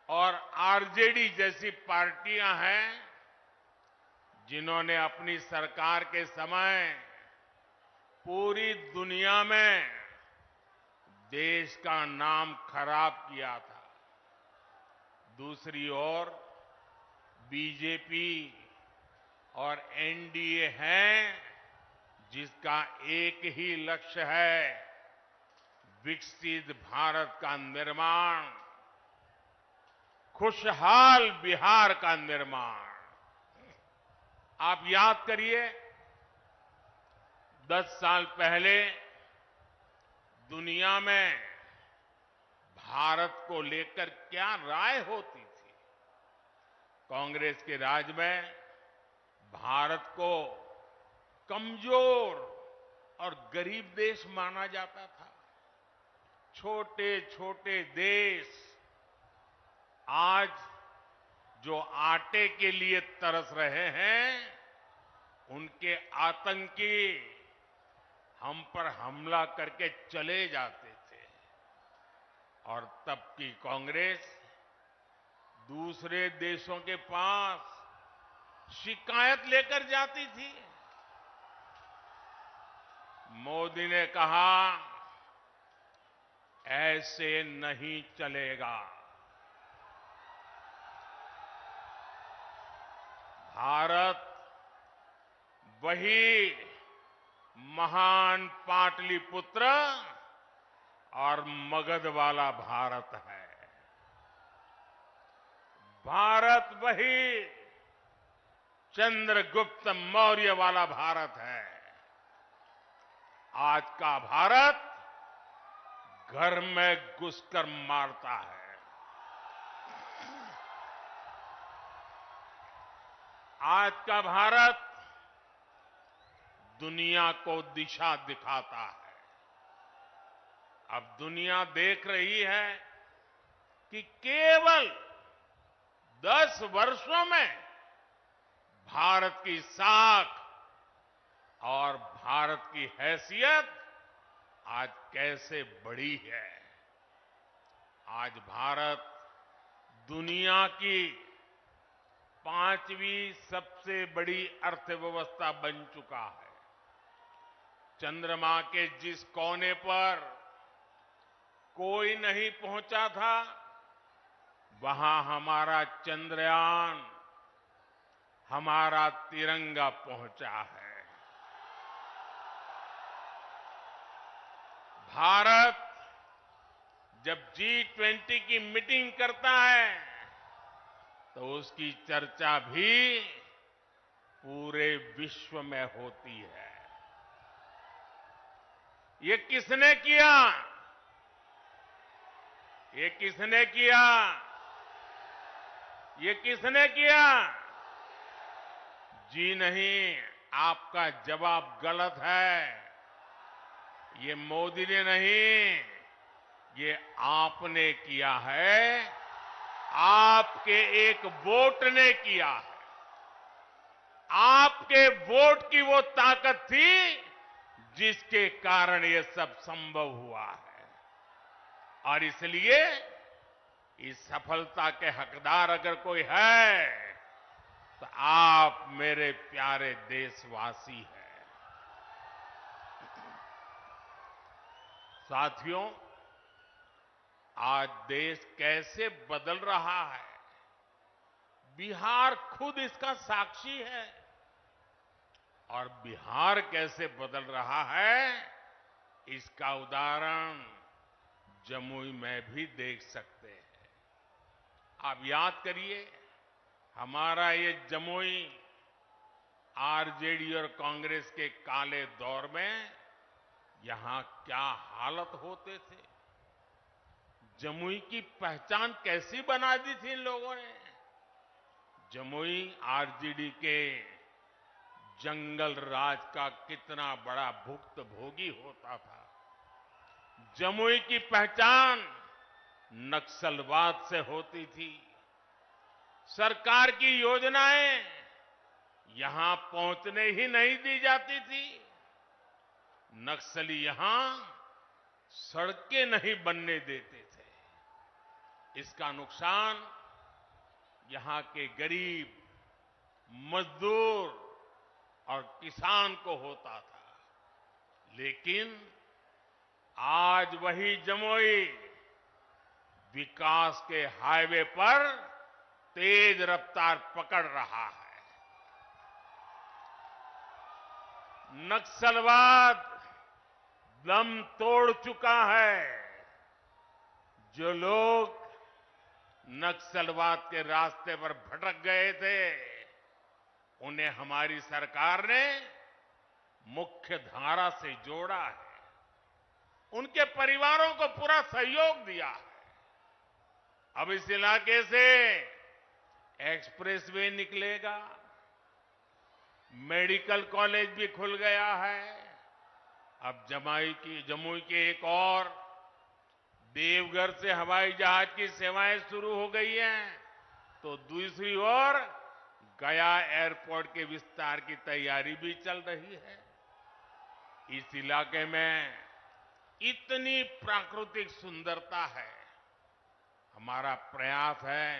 और आरजेडी जैसी पार्टियां हैं जिन्होंने अपनी सरकार के समय पूरी दुनिया में देश का नाम खराब किया था। दूसरी ओर बीजेपी और एनडीए है जिसका एक ही लक्ष्य है, विकसित भारत का निर्माण, खुशहाल बिहार का निर्माण। आप याद करिए 10 साल पहले दुनिया में भारत को लेकर क्या राय होती थी। कांग्रेस के राज में भारत को कमजोर और गरीब देश माना जाता था। छोटे छोटे देश आज जो आटे के लिए तरस रहे हैं, उनके आतंकी हम पर हमला करके चले जाते थे। और तब की कांग्रेस दूसरे देशों के पास शिकायत लेकर जाती थी। मोदी ने कहा, ऐसे नहीं चलेगा। भारत वही महान पाटलिपुत्र और मगध वाला भारत है। भारत वही चंद्रगुप्त मौर्य वाला भारत है। आज का भारत घर में घुसकर मारता है। आज का भारत दुनिया को दिशा दिखाता है। अब दुनिया देख रही है कि केवल 10 वर्षों में भारत की साख और भारत की हैसियत आज कैसे बढ़ी है। आज भारत दुनिया की 5वीं सबसे बड़ी अर्थव्यवस्था बन चुका है। चंद्रमा के जिस कोने पर कोई नहीं पहुंचा था, वहां हमारा चंद्रयान, हमारा तिरंगा पहुंचा है। भारत जब G20 की मीटिंग करता है तो उसकी चर्चा भी पूरे विश्व में होती है। ये किसने किया? ये किसने किया? ये किसने किया? जी नहीं, आपका जवाब गलत है। ये मोदी ने नहीं, ये आपने किया है। आपके एक वोट ने किया है। आपके वोट की वो ताकत थी जिसके कारण ये सब संभव हुआ है। और इसलिए इस सफलता के हकदार अगर कोई है तो आप मेरे प्यारे देशवासी हैं। साथियों, आज देश कैसे बदल रहा है, बिहार खुद इसका साक्षी है। और बिहार कैसे बदल रहा है, इसका उदाहरण जमुई में भी देख सकते हैं। आप याद करिए, हमारा ये जमुई आरजेडी और कांग्रेस के काले दौर में यहां क्या हालत होते थे, जमुई की पहचान कैसी बना दी थी इन लोगों ने। जमुई आरजेडी के जंगल राज का कितना बड़ा भुक्तभोगी होता था। जमुई की पहचान नक्सलवाद से होती थी। सरकार की योजनाएं यहां पहुंचने ही नहीं दी जाती थी। नक्सली यहां सड़कें नहीं बनने देते थे। इसका नुकसान यहां के गरीब, मजदूर और किसान को होता था। लेकिन आज वही जमुई विकास के हाईवे पर तेज रफ्तार पकड़ रहा है। नक्सलवाद दम तोड़ चुका है। जो लोग नक्सलवाद के रास्ते पर भटक गए थे, उन्हें हमारी सरकार ने मुख्य धारा से जोड़ा है। उनके परिवारों को पूरा सहयोग दिया है। अब इस इलाके से एक्सप्रेसवे निकलेगा, मेडिकल कॉलेज भी खुल गया है। अब जमुई के एक और देवघर से हवाई जहाज की सेवाएं शुरू हो गई हैं, तो दूसरी ओर गया एयरपोर्ट के विस्तार की तैयारी भी चल रही है। इस इलाके में इतनी प्राकृतिक सुंदरता है। हमारा प्रयास है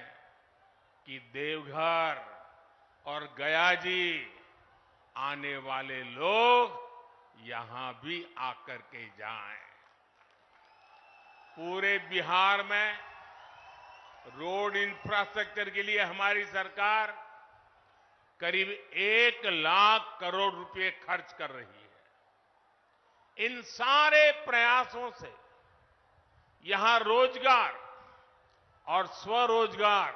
कि देवघर और गया जी आने वाले लोग यहां भी आकर के जाएं। पूरे बिहार में रोड इंफ्रास्ट्रक्चर के लिए हमारी सरकार करीब 1 लाख करोड़ रुपए खर्च कर रही है। इन सारे प्रयासों से यहां रोजगार और स्वरोजगार,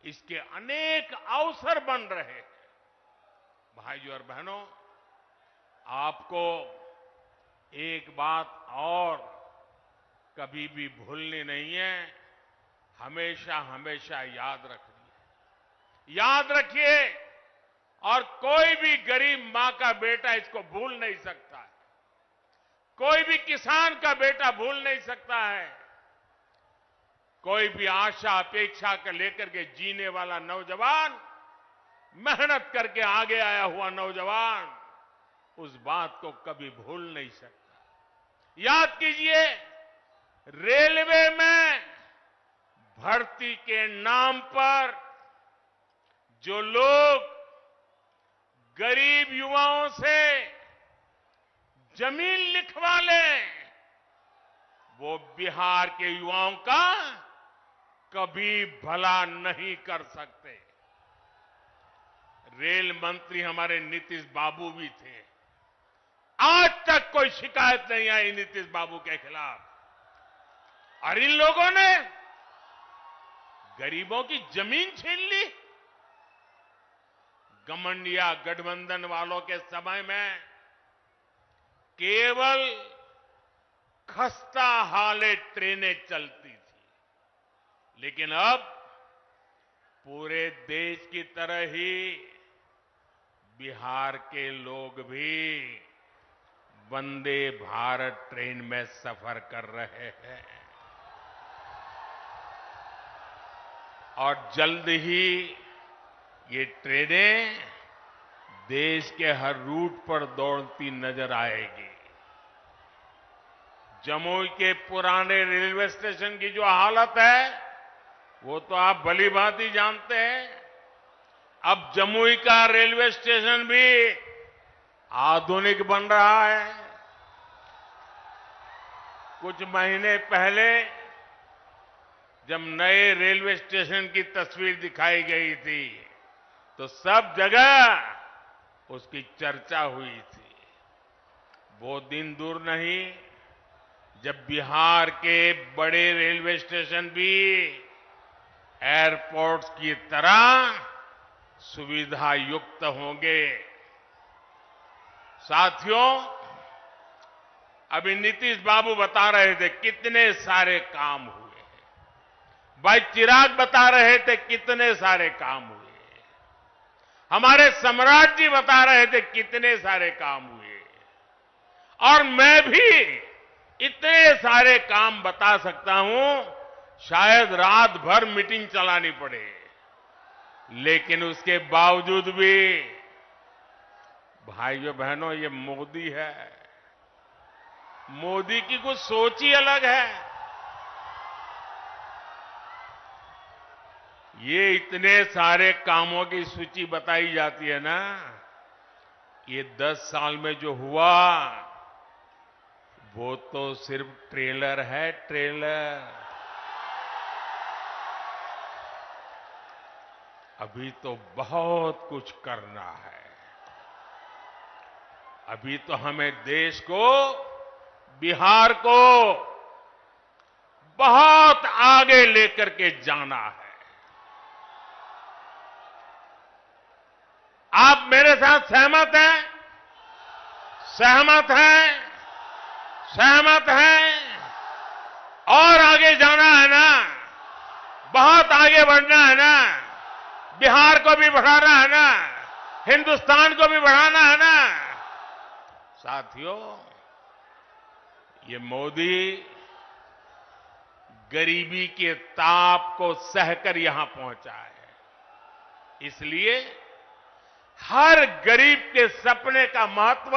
इसके अनेक अवसर बन रहे हैं। भाइयों और बहनों, आपको एक बात और कभी भी भूलनी नहीं है, हमेशा हमेशा याद रखनी है। याद रखिए, और कोई भी गरीब मां का बेटा इसको भूल नहीं सकता है। कोई भी किसान का बेटा भूल नहीं सकता है। कोई भी आशा अपेक्षा कर लेकर के जीने वाला नौजवान, मेहनत करके आगे आया हुआ नौजवान, उस बात को कभी भूल नहीं सकता। याद कीजिए, रेलवे में भर्ती के नाम पर जो लोग गरीब युवाओं से जमीन लिखवा लें, वो बिहार के युवाओं का कभी भला नहीं कर सकते। रेल मंत्री हमारे नीतीश बाबू भी थे। आज तक कोई शिकायत नहीं आई नीतीश बाबू के खिलाफ। और इन लोगों ने गरीबों की जमीन छीन ली। गठबंधन गठबंधन वालों के समय में केवल खस्ता हाले ट्रेनें चलती थी, लेकिन अब पूरे देश की तरह ही बिहार के लोग भी वंदे भारत ट्रेन में सफर कर रहे हैं। और जल्द ही ये ट्रेनें देश के हर रूट पर दौड़ती नजर आएगी। जमुई के पुराने रेलवे स्टेशन की जो हालत है, वो तो आप भली भांति जानते हैं। अब जमुई का रेलवे स्टेशन भी आधुनिक बन रहा है। कुछ महीने पहले जब नए रेलवे स्टेशन की तस्वीर दिखाई गई थी तो सब जगह उसकी चर्चा हुई थी। वो दिन दूर नहीं जब बिहार के बड़े रेलवे स्टेशन भी एयरपोर्ट्स की तरह सुविधा युक्त होंगे। साथियों, अभी नीतीश बाबू बता रहे थे कितने सारे काम हुए हैं। भाई चिराग बता रहे थे कितने सारे काम हुए हैं। हमारे सम्राट जी बता रहे थे कितने सारे काम हुए। और मैं भी इतने सारे काम बता सकता हूं, शायद रात भर मीटिंग चलानी पड़े, लेकिन उसके बावजूद भी भाइयों बहनों, ये मोदी है। मोदी की कुछ सोच ही अलग है। ये इतने सारे कामों की सूची बताई जाती है ना, ये 10 साल में जो हुआ वो तो सिर्फ ट्रेलर है, ट्रेलर। अभी तो बहुत कुछ करना है। अभी तो हमें देश को, बिहार को बहुत आगे लेकर के जाना है। आप मेरे साथ सहमत हैं? सहमत हैं? सहमत हैं? और आगे जाना है ना? बहुत आगे बढ़ना है ना? बिहार को भी बढ़ाना है ना? हिंदुस्तान को भी बढ़ाना है ना? साथियों, ये मोदी गरीबी के ताप को सहकर यहां पहुंचा है। इसलिए हर गरीब के सपने का महत्व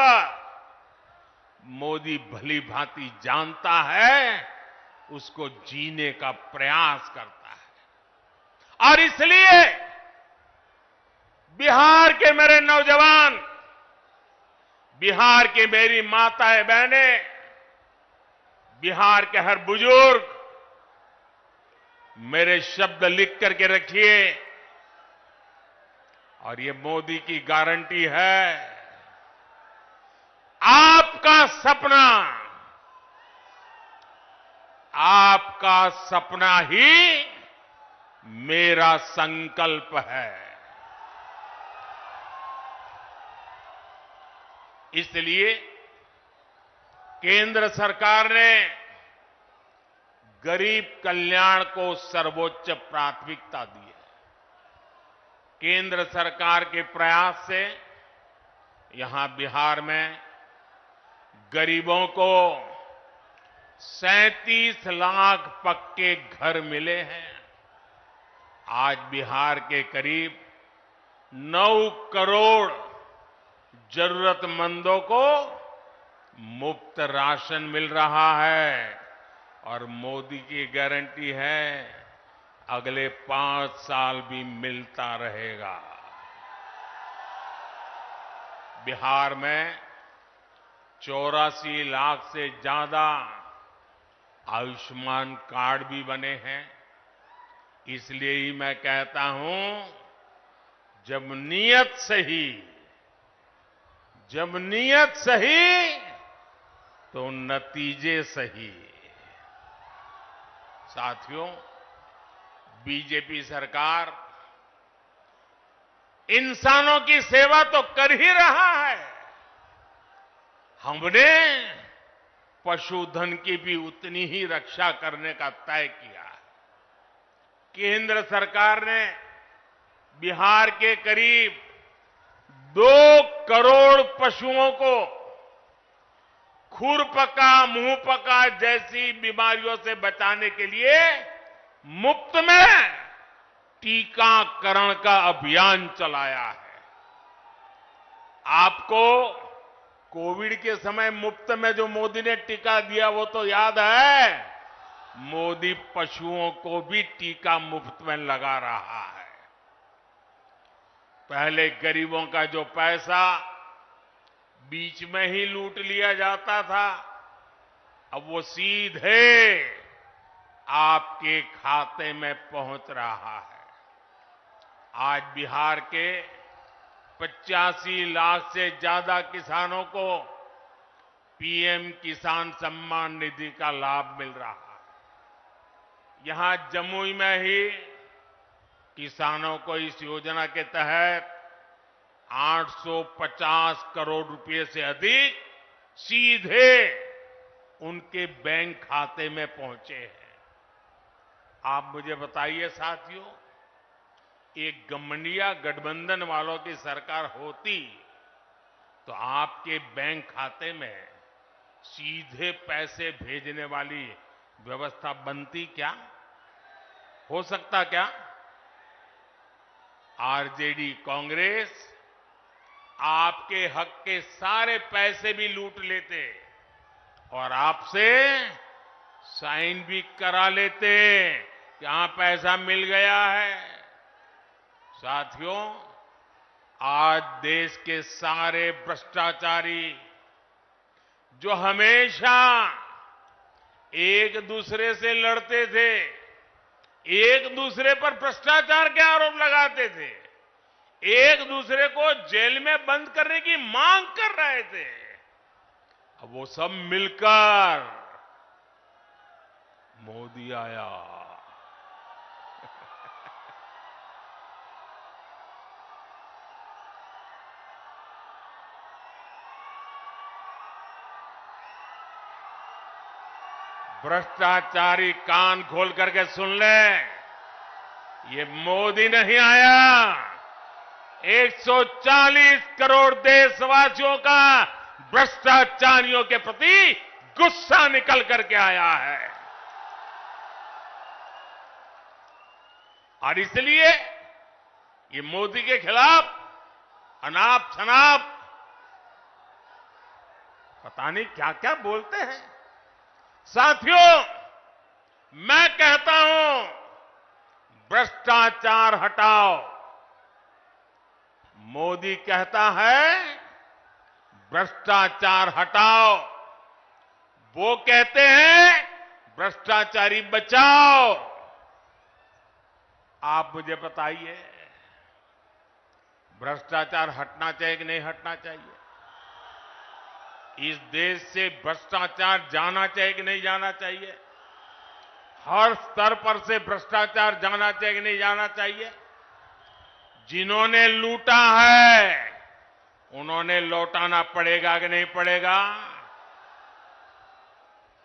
मोदी भली भांति जानता है, उसको जीने का प्रयास करता है। और इसलिए बिहार के मेरे नौजवान, बिहार की मेरी माताएं बहनें, बिहार के हर बुजुर्ग, मेरे शब्द लिख करके रखिए। और ये मोदी की गारंटी है, आपका सपना, आपका सपना ही मेरा संकल्प है। इसलिए केंद्र सरकार ने गरीब कल्याण को सर्वोच्च प्राथमिकता दी है। केंद्र सरकार के प्रयास से यहां बिहार में गरीबों को 37 लाख पक्के घर मिले हैं। आज बिहार के करीब 9 करोड़ जरूरतमंदों को मुफ्त राशन मिल रहा है। और मोदी की गारंटी है, अगले 5 साल भी मिलता रहेगा। बिहार में 84 लाख से ज्यादा आयुष्मान कार्ड भी बने हैं। इसलिए ही मैं कहता हूं, जब नीयत सही, जब नीयत सही तो नतीजे सही। साथियों, बीजेपी सरकार इंसानों की सेवा तो कर ही रहा है। हमने पशुधन की भी उतनी ही रक्षा करने का तय किया है। केंद्र सरकार ने बिहार के करीब 2 करोड़ पशुओं को खुरपका, मुंहपका जैसी बीमारियों से बचाने के लिए मुफ्त में टीकाकरण का अभियान चलाया है। आपको कोविड के समय मुफ्त में जो मोदी ने टीका दिया वो तो याद है। मोदी पशुओं को भी टीका मुफ्त में लगा रहा है। पहले गरीबों का जो पैसा बीच में ही लूट लिया जाता था, अब वो सीधे आपके खाते में पहुंच रहा है। आज बिहार के 85 लाख से ज्यादा किसानों को पीएम किसान सम्मान निधि का लाभ मिल रहा है। यहां जमुई में ही किसानों को इस योजना के तहत 850 करोड़ रुपए से अधिक सीधे उनके बैंक खाते में पहुंचे हैं। आप मुझे बताइए साथियों, एक गठबंधन गठबंधन वालों की सरकार होती तो आपके बैंक खाते में सीधे पैसे भेजने वाली व्यवस्था बनती क्या? हो सकता क्या? आरजेडी कांग्रेस आपके हक के सारे पैसे भी लूट लेते और आपसे साइन भी करा लेते कि हां पैसा मिल गया है। साथियों, आज देश के सारे भ्रष्टाचारी जो हमेशा एक दूसरे से लड़ते थे, एक दूसरे पर भ्रष्टाचार के आरोप लगाते थे, एक दूसरे को जेल में बंद करने की मांग कर रहे थे, अब वो सब मिलकर मोदी आया। भ्रष्टाचारी कान खोल करके सुन ले, ये मोदी नहीं आया, 140 करोड़ देशवासियों का भ्रष्टाचारियों के प्रति गुस्सा निकल करके आया है। और इसलिए ये मोदी के खिलाफ अनाप शनाप पता नहीं क्या क्या बोलते हैं। साथियों, मैं कहता हूं भ्रष्टाचार हटाओ। मोदी कहता है भ्रष्टाचार हटाओ, वो कहते हैं भ्रष्टाचारी बचाओ। आप मुझे बताइए, भ्रष्टाचार हटना चाहिए कि नहीं हटना चाहिए? इस देश से भ्रष्टाचार जाना चाहिए कि नहीं जाना चाहिए? हर स्तर पर से भ्रष्टाचार जाना चाहिए कि नहीं जाना चाहिए? जिन्होंने लूटा है उन्होंने लौटाना पड़ेगा कि नहीं पड़ेगा?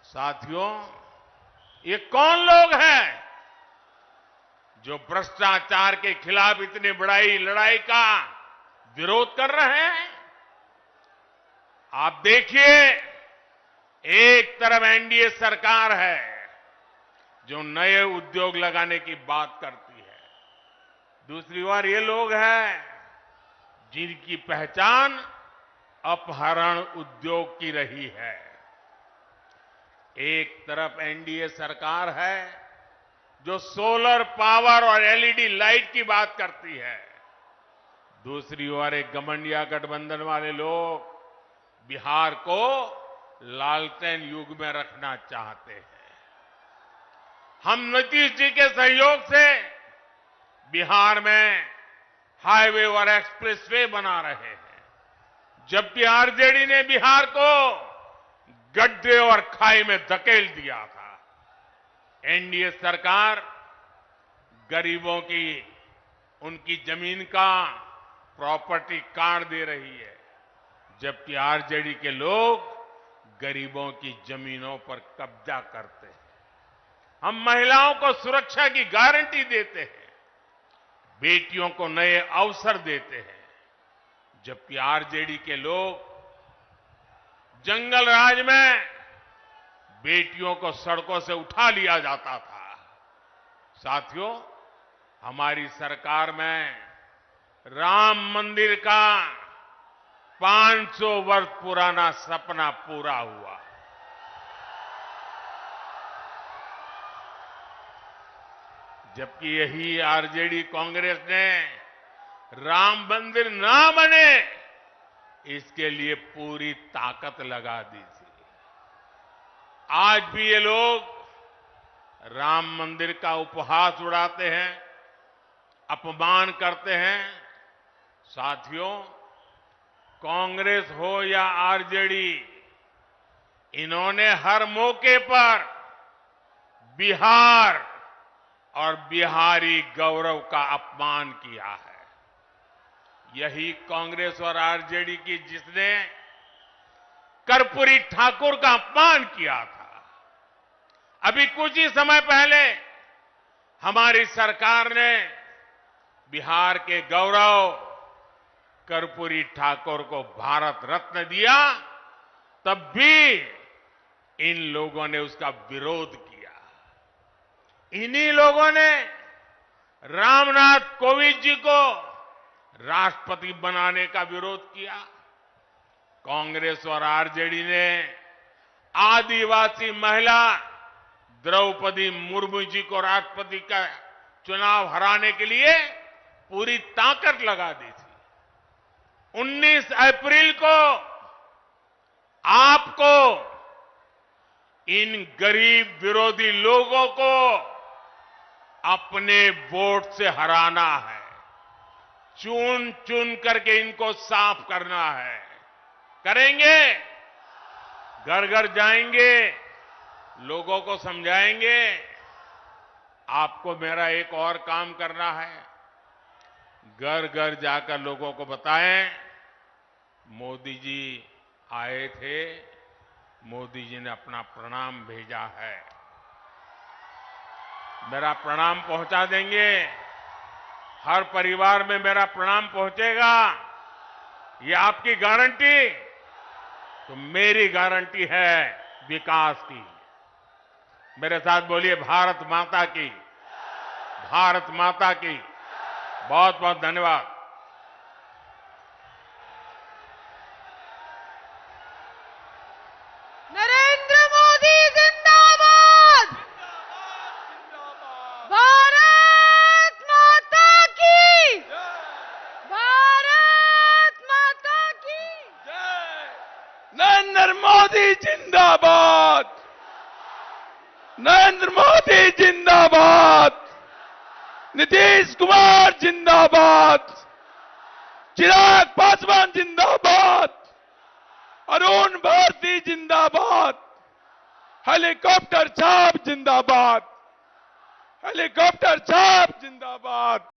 साथियों, ये कौन लोग हैं जो भ्रष्टाचार के खिलाफ इतनी बड़ी लड़ाई का विरोध कर रहे हैं? आप देखिए, एक तरफ एनडीए सरकार है जो नए उद्योग लगाने की बात करती है, दूसरी ओर ये लोग हैं जिनकी पहचान अपहरण उद्योग की रही है। एक तरफ एनडीए सरकार है जो सोलर पावर और एलईडी लाइट की बात करती है, दूसरी ओर एक गठबंधन गठबंधन वाले लोग बिहार को लालटेन युग में रखना चाहते हैं। हम नीतीश जी के सहयोग से बिहार में हाईवे और एक्सप्रेसवे बना रहे हैं, जबकि आरजेडी ने बिहार को गड्ढे और खाई में धकेल दिया था। एनडीए सरकार गरीबों की उनकी जमीन का प्रॉपर्टी कार्ड दे रही है, जबकि आरजेडी के लोग गरीबों की जमीनों पर कब्जा करते हैं। हम महिलाओं को सुरक्षा की गारंटी देते हैं, बेटियों को नए अवसर देते हैं, जबकि आरजेडी के लोग जंगल राज में बेटियों को सड़कों से उठा लिया जाता था। साथियों, हमारी सरकार में राम मंदिर का 500 वर्ष पुराना सपना पूरा हुआ। जबकि यही आरजेडी कांग्रेस ने राम मंदिर ना बने इसके लिए पूरी ताकत लगा दी थी। आज भी ये लोग राम मंदिर का उपहास उड़ाते हैं, अपमान करते हैं। साथियों, कांग्रेस हो या आरजेडी, इन्होंने हर मौके पर बिहार और बिहारी गौरव का अपमान किया है। यही कांग्रेस और आरजेडी की जिसने कर्पूरी ठाकुर का अपमान किया था। अभी कुछ ही समय पहले हमारी सरकार ने बिहार के गौरव कर्पूरी ठाकुर को भारत रत्न दिया, तब भी इन लोगों ने उसका विरोध किया। इन्हीं लोगों ने रामनाथ कोविंद जी को राष्ट्रपति बनाने का विरोध किया। कांग्रेस और आरजेडी ने आदिवासी महिला द्रौपदी मुर्मू जी को राष्ट्रपति का चुनाव हराने के लिए पूरी ताकत लगा दी थी। 19 अप्रैल को आपको इन गरीब विरोधी लोगों को अपने वोट से हराना है। चुन चुन करके इनको साफ करना है। करेंगे? घर घर जाएंगे, लोगों को समझाएंगे। आपको मेरा एक और काम करना है। घर घर जाकर लोगों को बताएं, मोदी जी आए थे, मोदी जी ने अपना प्रणाम भेजा है। मेरा प्रणाम पहुंचा देंगे। हर परिवार में मेरा प्रणाम पहुंचेगा। ये आपकी गारंटी? तो मेरी गारंटी है विकास की। मेरे साथ बोलिए, भारत माता की, भारत माता की। बहुत बहुत धन्यवाद। नरेंद्र मोदी जिंदाबाद। भारत माता की, भारत माता की। नरेंद्र मोदी जिंदाबाद, नरेंद्र मोदी जिंदाबाद, नीतीश कुमार जिंदाबाद, चिराग पासवान जिंदाबाद, अरुण भारती जिंदाबाद, हेलीकॉप्टर छाप जिंदाबाद, हेलीकॉप्टर छाप जिंदाबाद।